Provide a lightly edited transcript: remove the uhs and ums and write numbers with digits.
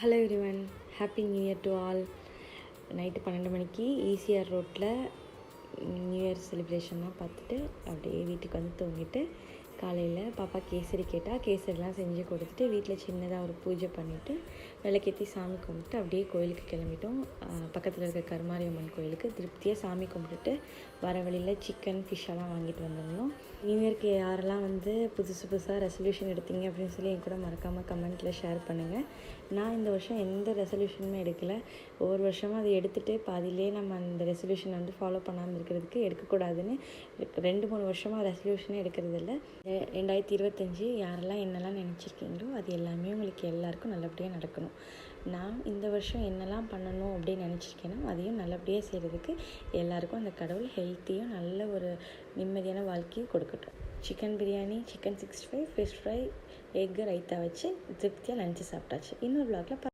Hello everyone, happy new year to all. Night 12 மணிக்கு ECR ரோட்டில் new year செலிப்ரேஷன்லாம் பார்த்துட்டு அப்படியே வீட்டுக்கு வந்து தூங்கிட்டு காலையில் பாப்பா கேசரி கேட்டால் கேசரிலாம் செஞ்சு கொடுத்துட்டு வீட்டில் சின்னதாக ஒரு பூஜை பண்ணிவிட்டு விளக்கேற்றி சாமி கும்பிட்டு அப்படியே கோயிலுக்கு கிளம்பிட்டோம். பக்கத்தில் இருக்க கருமாரியம்மன் கோயிலுக்கு திருப்தியாக சாமி கும்பிட்டுட்டு வர வழியில் சிக்கன் ஃபிஷ்ஷெல்லாம் வாங்கிட்டு வந்துருந்தோம். நியூ இயர்க்கு யாரெல்லாம் புதுசாக ரெசல்யூஷன் எடுத்தீங்க அப்படின்னு சொல்லி என் கூட மறக்காமல் கமெண்ட்டில் ஷேர் பண்ணுங்கள். நான் இந்த வருஷம் எந்த ரெசல்யூஷனுமே எடுக்கலை. ஒவ்வொரு வருஷமும் அதை எடுத்துகிட்டு பாதியிலே நம்ம அந்த ரெசல்யூஷன் ஃபாலோ பண்ணாமல் இருக்கிறதுக்கு எடுக்கக்கூடாதுன்னு 2-3 வருஷமாக ரெசல்யூஷனே எடுக்கிறதில்ல. 2025 யாரெல்லாம் என்னெல்லாம் நினச்சிருக்கீங்களோ அது எல்லாமே உங்களுக்கு எல்லாருக்கும் நல்லபடியாக நடக்கணும். நான் இந்த வருஷம் என்னெல்லாம் பண்ணணும் அப்படின்னு நினச்சிருக்கேனோ அதையும் நல்லபடியாக செய்கிறதுக்கு எல்லாருக்கும் அந்த கடவுள் ஹெல்த்தியும் நல்ல ஒரு நிம்மதியான வாழ்க்கையும் கொடுக்கட்டும். Chicken biryani, chicken 65, fish fry, egg raita வச்சு திருப்தியாக லஞ்சு சாப்பிட்டாச்சு. இன்னொரு விளாகில்